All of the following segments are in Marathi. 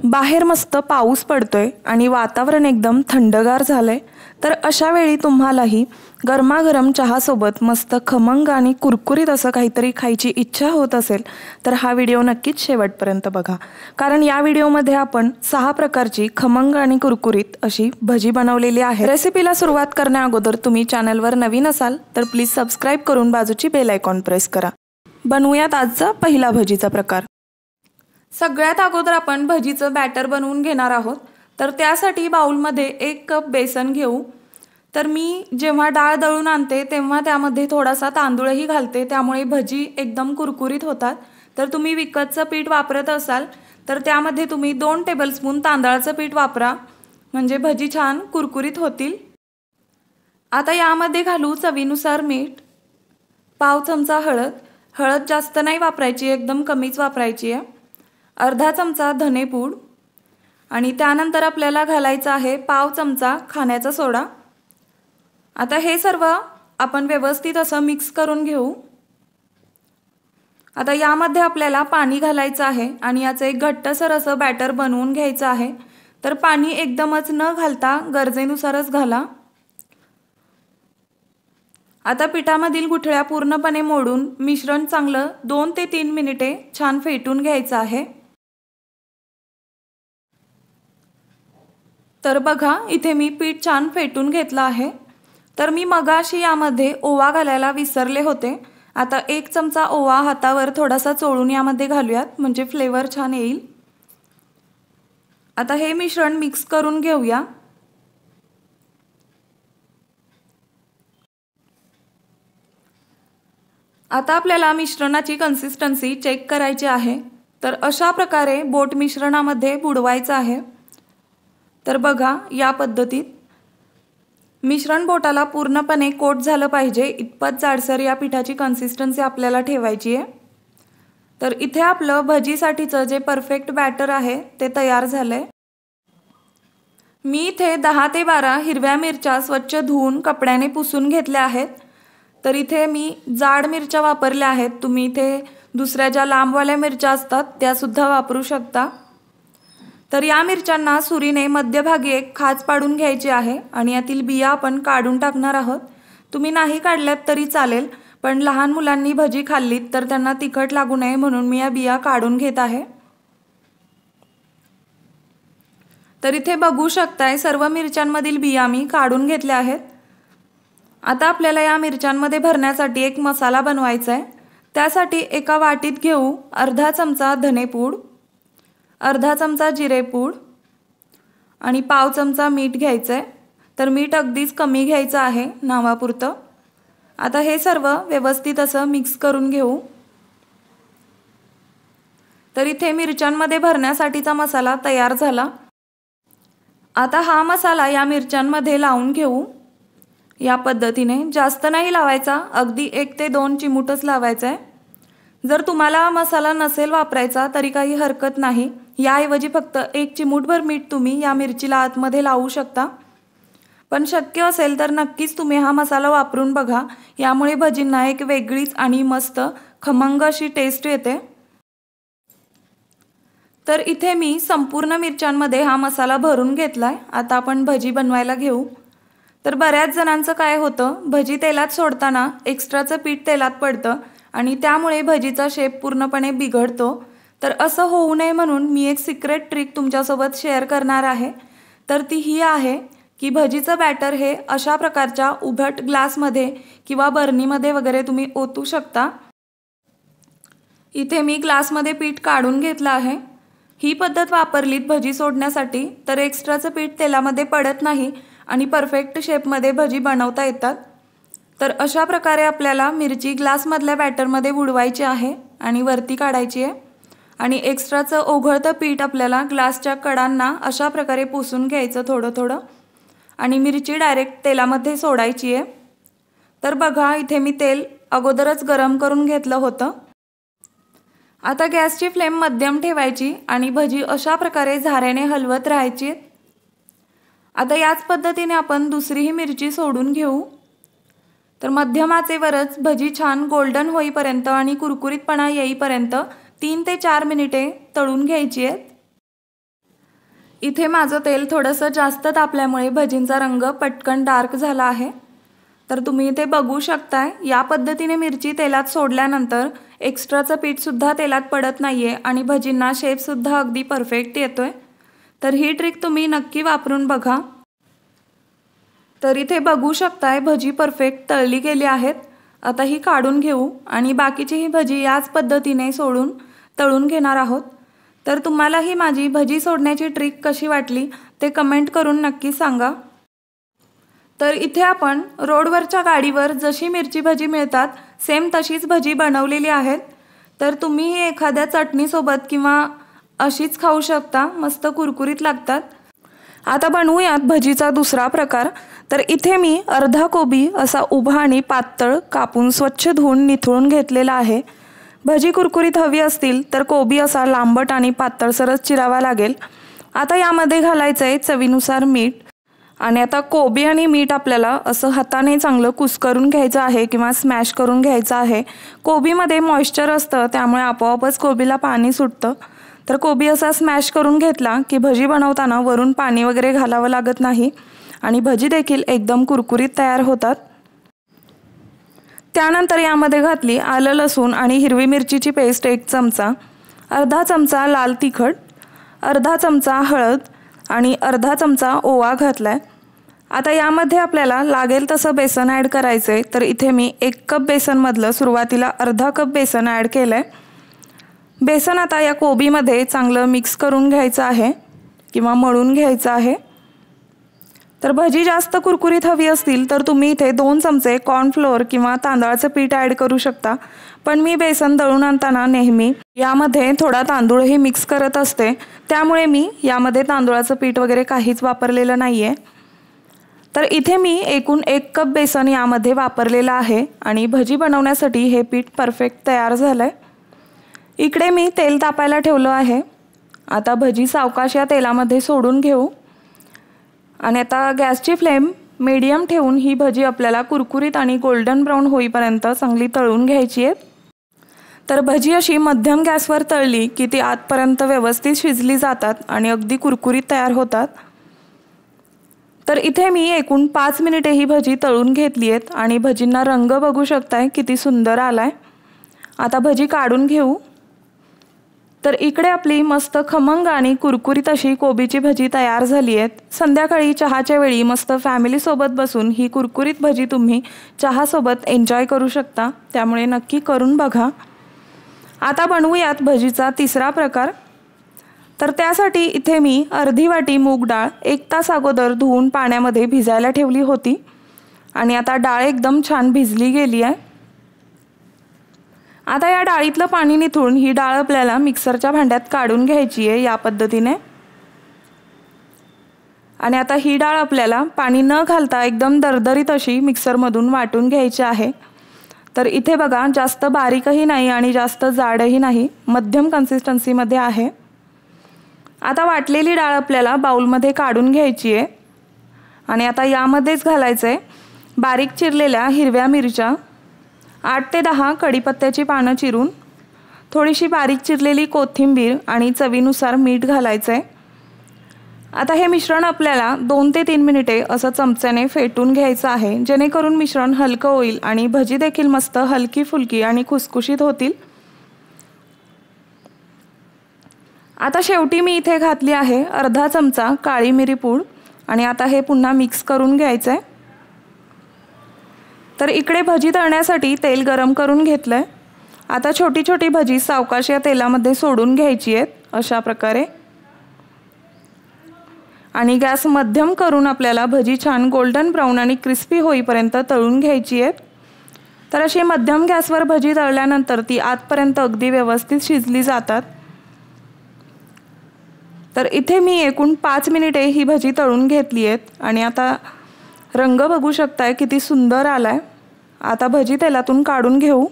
बाहेर मस्त पाऊस पडतोय आणि वातावरण एकदम थंडगार झालंय। तर अशा वेळी तुम्हालाही गरमागरम चहासोबत मस्त खमंग आणि कुरकुरीत असं काहीतरी खायची इच्छा होत असेल तर हा व्हिडिओ नक्कीच शेवटपर्यंत बघा, कारण या व्हिडिओमध्ये आपण 6 प्रकारची खमंग आणि कुरकुरीत अशी भजी बनवलेली आहे। रेसिपीला सुरुवात करण्या अगोदर तुम्ही चॅनलवर नवीन असाल तर प्लीज सबस्क्राइब करून बाजूची बेल आयकॉन प्रेस करा। बनवूयात आजचा पहिला भजीचा प्रकार। सगळ्यात अगोदर आपण भजीचं बॅटर बनवून घेणार आहोत। तर त्यासाठी बाउलमध्ये 1 कप बेसन घेऊ। तर मी जेव्हा डाळ दळून आणते तेव्हा त्यामध्ये थोडासा तांदूळही घालते, त्यामुळे भजी एकदम कुरकुरीत होतात। तर तुम्ही विकतचं पीठ वापरत असाल तर त्यामध्ये तुम्ही 2 टेबलस्पून तांदळाचं पीठ वापरा, म्हणजे भजी छान कुरकुरीत होतील। आता यामध्ये घालू चवीनुसार मीठ, पाव चमचा हळद, हळद जास्त नाही वापरायची, एकदम कमीच वापरायची आहे। अर्धा चमचा धनेपूड आणि त्यानंतर आपल्याला घालायचा आहे पाव चमचा खाण्याचा सोडा। आता हे सर्व आपण व्यवस्थित असं मिक्स करून घेऊ। आता यामध्ये आपल्याला पाणी घालायचं आहे आणि याचं एक घट्टसर असं बॅटर बनवून घ्यायचं आहे। तर पाणी एकदमच न घालता गरजेनुसारच घाला। आता पिठामधील गुठळ्या पूर्णपणे मोडून मिश्रण चांगलं 2 ते 3 मिनिटे छान फेटून घ्यायचं आहे। तर बघा इथे मी पीठ छान फेटून घेतलं आहे। तर मी मगाशी यामध्ये ओवा घालायला विसरले होते। आता 1 चमचा ओवा हातावर थोडासा चोळून यामध्ये घालूयात, म्हणजे फ्लेवर छान येईल। आता हे मिश्रण मिक्स करून घेऊया। आता आपल्याला मिश्रणाची कन्सिस्टन्सी चेक करायची आहे। तर अशा प्रकारे बोट मिश्रणामध्ये बुडवायचं आहे। तर बघा या पद्धतीत मिश्रण बोटाला पूर्णपणे कोट झालं पाहिजे, इतपत जाडसर या पिठाची कन्सिस्टन्सी आपल्याला ठेवायची आहे। तर इथे आपलं भजीसाठीचं जे परफेक्ट बॅटर आहे ते तयार झालंय। मी इथे 10 ते 12 हिरव्या मिरच्या स्वच्छ धुवून कपड्याने पुसून घेतल्या आहेत। तर इथे मी जाड मिरच्या वापरल्या आहेत, तुम्ही इथे दुसऱ्या ज्या लांबवाल्या मिरच्या असतात त्या सुद्धा वापरू शकता। तर या मिरच्यांना सुरीने मध्यभागी एक खाच पाडून घ्यायची आहे आणि यातील बिया आपण काढून टाकणार आहोत। तुम्ही नाही काढल्यात तरी चालेल, पण लहान मुलांनी भजी खाल्लीत तर त्यांना तिखट लागू नये म्हणून मी या बिया काढून घेत आहे। तर इथे बघू शकताय सर्व मिरच्यांमधील बिया मी काढून घेतल्या आहेत। आता आपल्याला या मिरच्यांमध्ये भरण्यासाठी एक मसाला बनवायचा आहे। त्यासाठी एका वाटीत घेऊ अर्धा चमचा धनेपूड, अर्धा चमचा जिरेपूड आणि पाव चमचा मीठ घ्यायचं आहे। तर मीठ अगदीच कमी घ्यायचं आहे नावापुरतं। आता हे सर्व व्यवस्थित असं मिक्स करून घेऊ। तर इथे मिरच्यांमध्ये भरण्यासाठीचा मसाला तयार झाला। आता हा मसाला या मिरच्यांमध्ये लावून घेऊ। या पद्धतीने जास्त नाही लावायचा, अगदी 1 ते 2 चिमूटच लावायचा आहे। जर तुम्हाला मसाला नसेल वापरायचा तरी काही हरकत नाही, याऐवजी फक्त 1 चिमूटभर मीठ तुम्ही या मिरचीला आतमध्ये लावू शकता। पण शक्य असेल तर नक्कीच तुम्ही हा मसाला वापरून बघा, यामुळे भजींना एक वेगळीच आणि मस्त खमंग अशी टेस्ट येते। तर इथे मी संपूर्ण मिरच्यांमध्ये हा मसाला भरून घेतलाय। आता आपण भजी बनवायला घेऊ। तर बऱ्याच जणांचं काय होतं, भजी तेलात सोडताना एक्स्ट्राचं पीठ तेलात पडतं आणि त्यामुळे भजीचा शेप पूर्णपणे बिघडतो। तर असं होऊ नये म्हणून मी एक सिक्रेट ट्रिक तुमच्यासोबत शेअर करणार आहे। तर ती ही आहे की भजीचं बॅटर हे अशा प्रकारच्या उभट ग्लासमध्ये किंवा बर्नीमध्ये वगैरे तुम्ही ओतू शकता। इथे मी ग्लासमध्ये पीठ काढून घेतलं आहे। ही पद्धत वापरलीत भजी सोडण्यासाठी तर एक्स्ट्राचं पीठ तेलामध्ये पडत नाही आणि परफेक्ट शेपमध्ये भजी बनवता येतात। तर अशा प्रकारे आपल्याला मिरची ग्लासमधल्या बॅटरमध्ये बुडवायची आहे आणि वरती काढायची आहे आणि एक्स्ट्राचं ओघळतं पीठ आपल्याला ग्लासच्या कडांना अशा प्रकारे पुसून घ्यायचं थोडं थोडं आणि मिरची डायरेक्ट तेलामध्ये सोडायची आहे। तर बघा इथे मी तेल अगोदरच गरम करून घेतलं होतं। आता गॅसची फ्लेम मध्यम ठेवायची आणि भजी अशा प्रकारे झाऱ्याने हलवत राहायची। आता याच पद्धतीने आपण दुसरीही मिरची सोडून घेऊ। तर मध्यम आचेवरच भजी छान गोल्डन होईपर्यंत आणि कुरकुरीतपणा येईपर्यंत 3 ते 4 मिनिटे तळून घ्यायची आहेत। इथे माझं तेल थोडंसं जास्त तापल्यामुळे भजींचा रंग पटकन डार्क झाला आहे। तर तुम्ही इथे बघू शकताय, या पद्धतीने मिरची तेलात सोडल्यानंतर एक्स्ट्राचं पीठसुद्धा तेलात पडत नाही आहे आणि भजींना शेपसुद्धा अगदी परफेक्ट येतोय। तर ही ट्रिक तुम्ही नक्की वापरून बघा। तर इथे बघू शकताय भजी परफेक्ट तळली गेली आहेत। आता ही काढून घेऊ आणि बाकीची ही भजी याच पद्धतीने सोडून तळून घेणार आहोत। तर तुम्हाला ही माझी भजी सोडण्याची ट्रिक कशी वाटली ते कमेंट करून नक्की सांगा। तर इथे आपण रोडवरच्या गाडीवर जशी मिरची भजी मिळतात सेम तशीच भजी बनवलेली आहेत। तर तुम्ही ही एखाद्या चटणीसोबत किंवा अशीच खाऊ शकता, मस्त कुरकुरीत लागतात। आता बनवूयात भजीचा दुसरा प्रकार। तर इथे मी अर्धा कोबी असा उभा आणि पातळ कापून स्वच्छ धुवून निथळून घेतलेला आहे। भजी कुरकुरीत हवी असतील तर कोबी असा लांबट आणि पातळसरच चिरावा लागेल। आता यामध्ये घालायचं आहे चवीनुसार मीठ आणि आता कोबी आणि मीठ आपल्याला असं हाताने चांगलं कुस्करून घ्यायचं आहे किंवा स्मॅश करून घ्यायचं आहे। कोबीमध्ये मॉइश्चर असतं त्यामुळे आपोआपच कोबीला पाणी सुटतं। तर कोबी असा स्मॅश करून घेतला की भजी बनवताना वरून पाणी वगैरे घालावं लागत नाही आणि भजी देखील एकदम कुरकुरीत तयार होतात। त्यानंतर यामध्ये घातली आलं लसूण आणि हिरवी मिरचीची पेस्ट 1 चमचा, अर्धा चमचा लाल तिखट, अर्धा चमचा हळद आणि अर्धा चमचा ओवा घातलाय। आता यामध्ये आपल्याला लागेल तसं बेसन ॲड करायचंय। तर इथे मी 1 कप बेसनमधलं सुरुवातीला अर्धा कप बेसन ॲड केलंय। बेसन आता या कोबीमध्ये चांगलं मिक्स करून घ्यायचं आहे किंवा मळून घ्यायचं आहे। तर भजी जास्त कुरकुरीत हवी असतील तर तुम्ही इथे 2 चमचे कॉर्नफ्लोअर किंवा तांदळाचं पीठ ॲड करू शकता, पण मी बेसन दळून आणताना नेहमी यामध्ये थोडा तांदूळही मिक्स करत असते, त्यामुळे मी यामध्ये तांदूळाचं पीठ वगैरे काहीच वापरलेलं नाही आहे। तर इथे मी एकूण 1 कप बेसन यामध्ये वापरलेलं आहे आणि भजी बनवण्यासाठी हे पीठ परफेक्ट तयार झालं आहे। इकडे मी तेल तापायला ठेवलं आहे। आता भजी सावकाश या तेलामध्ये सोडून घेऊ आणि आता गॅसची फ्लेम मीडियम ठेवून ही भजी आपल्याला कुरकुरीत आणि गोल्डन ब्राऊन होईपर्यंत चांगली तळून घ्यायची आहे। तर भजी अशी मध्यम गॅसवर तळली की ती आतपर्यंत व्यवस्थित शिजली जातात आणि अगदी कुरकुरीत तयार होतात। तर इथे मी एकूण 5 मिनिटे ही भजी तळून घेतली आहेत आणि भजींना रंग बघू शकताय किती सुंदर आलाय। आता भजी काढून घेऊ। तर इकडे आपली मस्त खमंग आणि कुरकुरीत अशी कोबीची भजी तयार झाली आहे। संध्याकाळी चहाच्या वेळी मस्त फॅमिली सोबत बसून ही कुरकुरीत भजी तुम्ही चहासोबत एन्जॉय करू शकता, त्यामुळे नक्की करून बघा। आता बनवूयात भजीचा तिसरा प्रकार। तर त्यासाठी इथे मी अर्धी वाटी मूग डाळ 1 तास अगोदर धुवून पाण्यामध्ये भिजायला ठेवली होती आणि आता डाळ एकदम छान भिजली गेली आहे। आता या डाळीतलं पाणी निथळून ही डाळ आपल्याला मिक्सरच्या भांड्यात काढून घ्यायची आहे या पद्धतीने। आणि आता ही डाळ आपल्याला पाणी न घालता एकदम दरदरीत अशी मिक्सरमधून वाटून घ्यायची आहे। तर इथे बघा, जास्त बारीकही नाही आणि जास्त जाडही नाही, मध्यम कन्सिस्टन्सीमध्ये आहे। आता वाटलेली डाळ आपल्याला बाउलमध्ये काढून घ्यायची आहे आणि आता यामध्येच घालायचं आहे बारीक चिरलेल्या हिरव्या मिरच्या, 8 ते 10 कढीपत्त्याची पानं चिरून, थोडीशी बारीक चिरलेली कोथिंबीर आणि चवीनुसार मीठ घालायचं आहे। आता हे मिश्रण आपल्याला 2 ते 3 मिनिटे असं चमच्याने फेटून घ्यायचं आहे, जेणेकरून मिश्रण हलकं होईल आणि भजी देखील मस्त हलकी फुलकी आणि खुसखुशीत होतील। आता शेवटी मी इथे घातली आहे अर्धा चमचा काळी मिरी पूड आणि आता हे पुन्हा मिक्स करून घ्यायचं आहे। तर इकडे भजी तळण्यासाठी तेल गरम करून घेतलंय। आता छोटी छोटी भजी सावकाश या तेलामध्ये सोडून घ्यायची आहेत अशा प्रकारे आणि गॅस मध्यम करून आपल्याला भजी छान गोल्डन ब्राऊन आणि क्रिस्पी होईपर्यंत तळून घ्यायची आहेत। तर अशी मध्यम गॅसवर भजी तळल्यानंतर ती आतपर्यंत अगदी व्यवस्थित शिजली जातात। तर इथे मी एकूण 5 मिनिटे ही भजी तळून घेतली आहेत आणि आता रंग बघू शकताय किती सुंदर आलाय। आता भजी तेलातून काढून घेऊ।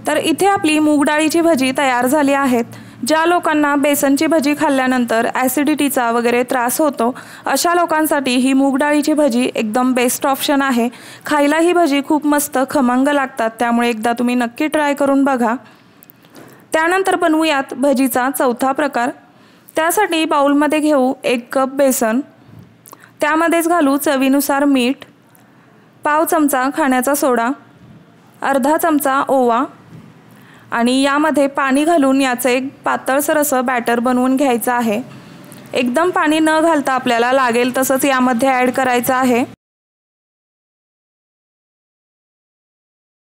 तर इथे आपली मूग डाळीची भजी तयार झाली आहेत। ज्या लोकांना बेसनची भजी खाल्ल्यानंतर ॲसिडिटीचा वगैरे त्रास होतो अशा लोकांसाठी ही मूग डाळीची भजी एकदम बेस्ट ऑप्शन आहे। खायला ही भजी खूप मस्त खमंग लागतात, त्यामुळे एकदा तुम्ही नक्की ट्राय करून बघा। त्यानंतर बनवूयात भजीचा चौथा प्रकार। त्यासाठी बाउलमध्ये घेऊ 1 कप बेसन, त्यामध्येच घालू चवीनुसार मीठ, पाव चमचा खाण्याचा सोडा, अर्धा चमचा ओवा आणि यामध्ये पाणी घालून याचं एक पातळसर असं बॅटर बनवून घ्यायचं आहे। एकदम पाणी न घालता आपल्याला लागेल तसंच यामध्ये ॲड करायचं आहे।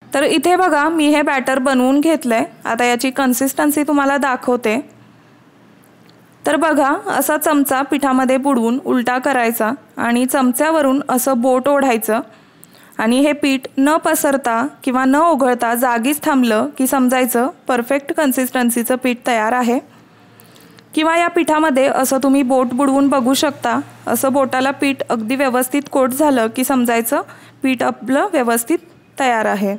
तर इथे बघा मी हे बॅटर बनवून घेतलंय। आता याची कन्सिस्टन्सी तुम्हाला दाखवते। तर बघा असा चमचा पिठामध्ये बुडवून उलटा करायचा आणि चमच्यावरून असं बोट ओढायचं आणि हे पीठ न पसरता किंवा न ओघळता जागीच थांबलं की समजायचं परफेक्ट कन्सिस्टन्सीचं पीठ तयार आहे। किंवा या पिठामध्ये असं तुम्ही बोट बुडवून बघू शकता। असं बोटाला पीठ अगदी व्यवस्थित कोट झालं की समजायचं पीठ आपलं व्यवस्थित तयार आहे।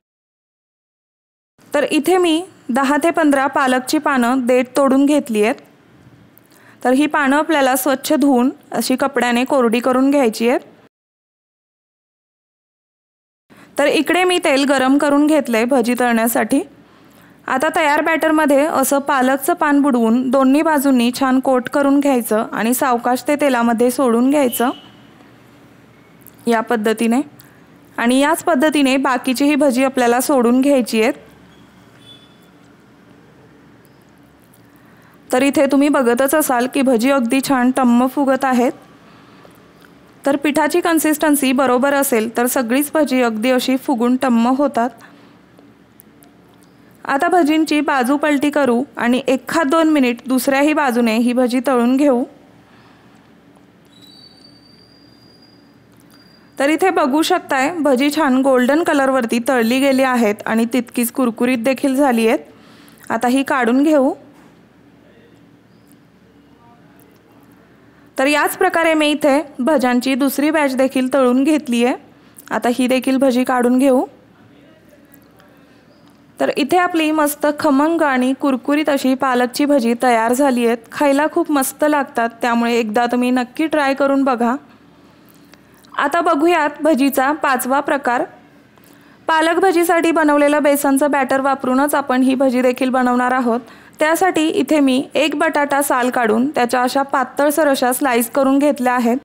तर इथे मी 10 ते 15 पालकची पानं देठ तोडून घेतली आहेत। तर ही पानं आपल्याला स्वच्छ धुवून अशी कपड्याने कोरडी करून घ्यायची आहेत। तर इकडे मी तेल गरम करून घेतलंय भजी तळण्यासाठी। आता तयार बॅटरमध्ये असं पालकचं पान बुडवून दोन्ही बाजूंनी छान कोट करून घ्यायचं आणि सावकाश ते तेलामध्ये सोडून घ्यायचं या पद्धतीने। आणि याच पद्धतीने बाकीची ही भजी आपल्याला सोडून घ्यायची आहेत। तर इथे तुम्ही बघतच असाल की भजी अगदी छान टम्म फुगत आहेत। तर पिठाची कन्सिस्टन्सी बरोबर असेल तर सगळीच भजी अगदी अशी फुगून टम्म होतात। आता भजींची बाजू पलटी करू आणि 1-2 मिनिट दुसऱ्याही बाजूने ही भजी तळून घेऊ। तर इथे बघू शकताय भजी छान गोल्डन कलरवरती तळली गेली आहेत आणि तितकीच कुरकुरीत देखील झाली आहेत। आता ही काढून घेऊ। तर याच प्रकारे मी इथे भज्यांची दुसरी बॅच देखील तळून घेतली आहे। आता ही देखील भजी काढून घेऊ। तर इथे आपली मस्त खमंग आणि कुरकुरीत अशी पालकची भजी तयार झाली आहे। खायला खूप मस्त लागतात, त्यामुळे एकदा तुम्ही नक्की ट्राय करून बघा। आता बघूयात भजीचा 5वा प्रकार। पालक भजीसाठी बनवलेलं बेसनचं बॅटर वापरूनच आपण ही भजी देखील बनवणार आहोत। त्यासाठी इथे मी 1 बटाटा साल काढून त्याच्या अशा पातळसर अशा स्लाइस करून घेतल्या आहेत।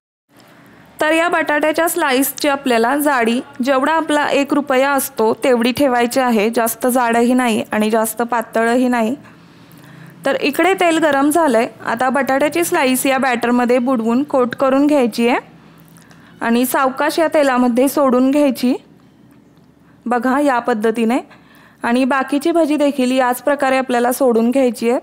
तर या बटाट्याच्या स्लाइसची आपल्याला जाडी जेवढा आपला 1 रुपया असतो तेवढी ठेवायची आहे, जास्त जाडही नाही आणि जास्त पातळही नाही। तर इकडे तेल गरम झालंय। आता बटाट्याची स्लाइस या बॅटरमध्ये बुडवून कोट करून घ्यायची आहे आणि सावकाश या तेलामध्ये सोडून घ्यायची। बघा या पद्धतीने। आणि बाकीची भजी देखील याच प्रकारे आपल्याला सोडून घ्यायची आहे।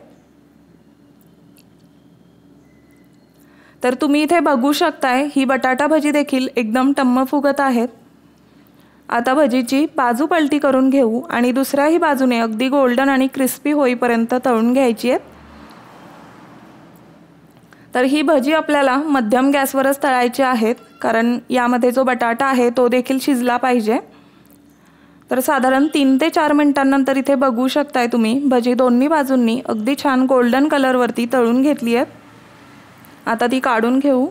तर तुम्ही इथे बघू शकताय ही बटाटा भजी देखील एकदम टम्म फुगत आहेत। आता भजीची बाजू पलटी करून घेऊ आणि दुसऱ्याही बाजूने अगदी गोल्डन आणि क्रिस्पी होईपर्यंत तळून घ्यायची आहे। तर ही भजी आपल्याला मध्यम गॅसवरच तळायची आहेत, कारण यामध्ये जो बटाटा आहे तो देखील शिजला पाहिजे। तर साधारण 3 ते 4 मिनिटांनंतर इथे बघू शकताय तुम्ही भजी दोन्ही बाजूंनी अगदी छान गोल्डन कलरवरती तळून घेतली आहेत। आता ती काढून घेऊ।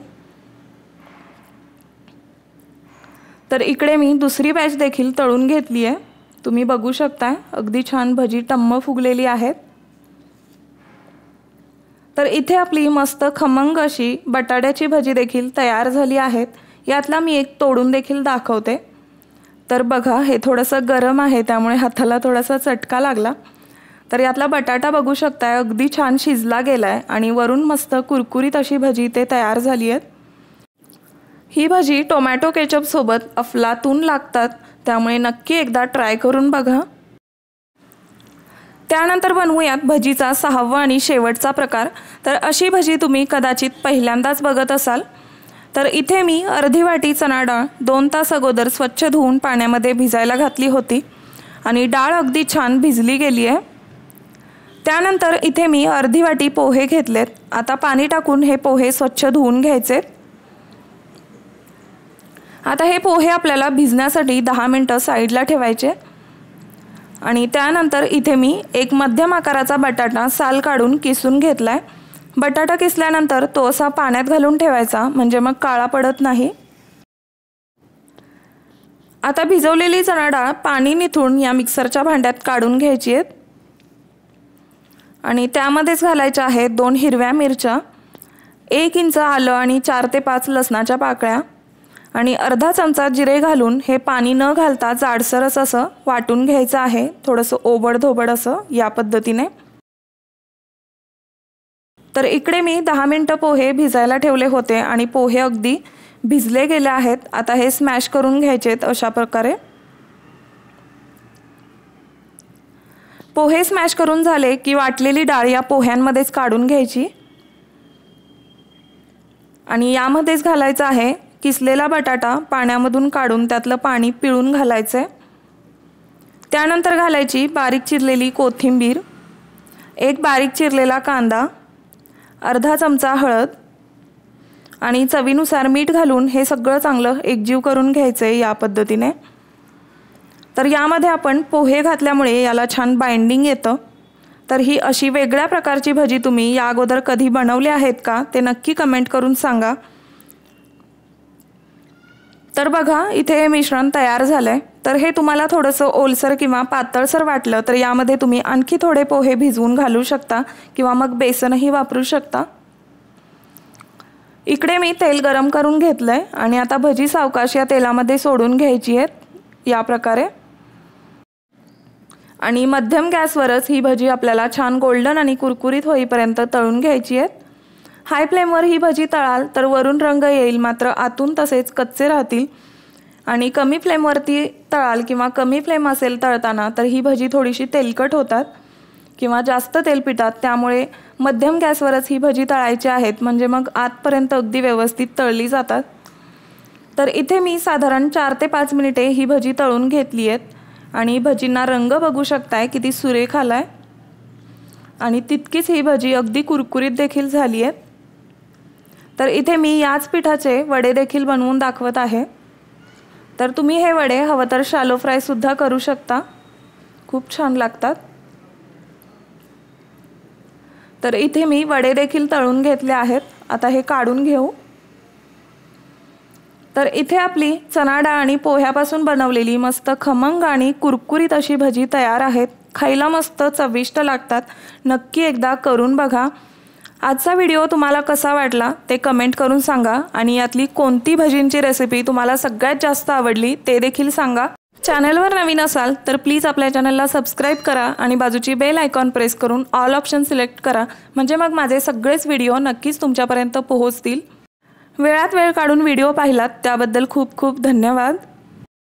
तर इकडे मी दुसरी बॅच देखील तळून घेतली आहे। तुम्ही बघू शकताय अगदी छान भजी टम्म फुगलेली आहेत। तर इथे आपली मस्त खमंग अशी बटाट्याची भजी देखील तयार झाली आहेत। यातला मी एक तोडून देखील दाखवते। तर बघा हे थोडंसं गरम आहे, त्यामुळे हाताला थोडासा चटका लागला। तर यातला बटाटा बघू शकताय अगदी छान शिजला गेलाय आणि वरून मस्त कुरकुरीत अशी भजी ते तयार झाली आहे। ही भजी टोमॅटो केचप सोबत अफलातून लागतात, त्यामुळे नक्की एकदा ट्राय करून बघा। त्यानंतर बनवूयात भजीचा 6वा आणि शेवटचा प्रकार। तर अशी भजी तुम्ही कदाचित पहिल्यांदाच बघत असाल। तर इथे मी अर्धी वाटी चणा डाळ 2 तास अगोदर स्वच्छ धुवून पाण्यामध्ये भिजायला घातली होती आणि डाळ अगदी छान भिजली गेली आहे। त्यानंतर इथे मी अर्धी वाटी पोहे घेतलेत। आता पाणी टाकून हे पोहे स्वच्छ धुवून घ्यायचे। आता हे पोहे आपल्याला भिजण्यासाठी 10 मिनिटं साईडला ठेवायचे आणि त्यानंतर इथे मी एक मध्यम आकाराचा बटाटा साल काढून किसून घेतलाय। बटाटा किसल्यानंतर तो असा पाण्यात घालून ठेवायचा, म्हणजे मग काळा पडत नाही। आता भिजवलेली चणा डाळ पाणी निथळून या मिक्सरच्या भांड्यात काढून घ्यायची आहे। आणि त्यामध्येच घालायच्या आहेत 2 हिरव्या मिरच्या, 1 इंच आलं आणि 4 ते 5 लसणाच्या पाकळ्या आणि अर्धा चमचा जिरे घालून हे पाणी न घालता जाडसरच असं वाटून घ्यायचं आहे, थोडंसं ओबड-धोबड असं या पद्धतीने। तर इकडे मी 10 मिनिटं पोहे भिजायला ठेवले होते आणि पोहे अगदी भिजले गेले आहेत। आता हे स्मॅश करून घ्यायचेत अशा प्रकारे। पोहे स्मॅश करून झाले की वाटलेली डाळ या पोह्यांमध्येच काढून घ्यायची आणि यामध्येच घालायचा आहे किसलेला बटाटा, पाण्यामधून काढून त्यातलं पाणी पिळून घालायचे। त्यानंतर घालायची बारीक चिरलेली कोथिंबीर, 1 बारीक चिरलेला कांदा, अर्धा चमचा हळद आणि चवीनुसार मीठ घालून हे सगळं चांगलं एकजीव करून घ्यायचे या पद्धतीने। तर यामध्ये आपण पोहे घातल्यामुळे याला छान बाइंडिंग येतं। तर ही अशी वेगळ्या प्रकारची भजी तुम्ही या अगोदर कधी बनवली आहेत का ते नक्की कमेंट करून सांगा। तर बघा इथे हे मिश्रण तयार झालंय। तर हे तुम्हाला थोडंसं ओलसर किंवा पातळसर वाटलं तर यामध्ये तुम्ही आणखी थोडे पोहे भिजवून घालू शकता किंवा मग बेसनही वापरू शकता। इकडे मी तेल गरम करून घेतलंय आणि आता भजी सावकाश या तेलामध्ये सोडून घ्यायची आहेत या प्रकारे आणि मध्यम गॅसवरच ही भजी आपल्याला छान गोल्डन आणि कुरकुरीत होईपर्यंत तळून घ्यायची आहेत। हाय फ्लेमवर ही भजी तळाल तर वरून रंग येईल, मात्र आतून तसेच कच्चे राहतील आणि कमी फ्लेमवरती तळाल किंवा कमी फ्लेम असेल तळताना तर ही भजी थोडीशी तेलकट होतात किंवा जास्त तेल पितात। त्यामुळे मध्यम गॅसवरच ही भजी तळायची आहेत, म्हणजे मग आतपर्यंत अगदी व्यवस्थित तळली जातात। तर इथे मी साधारण 4 ते 5 मिनिटे ही भजी तळून घेतली आहेत आणि भजींना रंग बघू शकताय किती सुरेख आलाय आणि तितकीच ही भजी अगदी कुरकुरीत देखील झाली आहेत। तर इथे मी याच पिठाचे वडे देखील बनवून दाखवत आहे। तर तुम्ही हे वडे हवं तर शॅलो फ्राय सुद्धा करू शकता, खूप छान लागतात। तर इथे मी वडे देखील तळून घेतले आहेत, आता हे काढून घेऊ। तर इथे आपली चणा डाळ आणि पोह्यापासून बनवलेली मस्त खमंग आणि कुरकुरीत अशी भजी तयार आहेत। खायला मस्त चविष्ट लागतात, नक्की एकदा करून बघा। आजचा व्हिडिओ तुम्हाला कसा वाटला ते कमेंट करून सांगा आणि यातली कोणती भजींची रेसिपी तुम्हाला सगळ्यात जास्त आवडली ते देखील सांगा। चॅनलवर नवीन असाल तर प्लीज आपल्या चॅनलला सबस्क्राइब करा आणि बाजूची बेल आयकॉन प्रेस करून ऑल ऑप्शन सिलेक्ट करा, म्हणजे मग माझे सगळेच व्हिडिओ नक्कीच तुमच्यापर्यंत पोहोचतील। वेळात वेळ काढून व्हिडिओ पाहिलात त्याबद्दल खूप खूप धन्यवाद।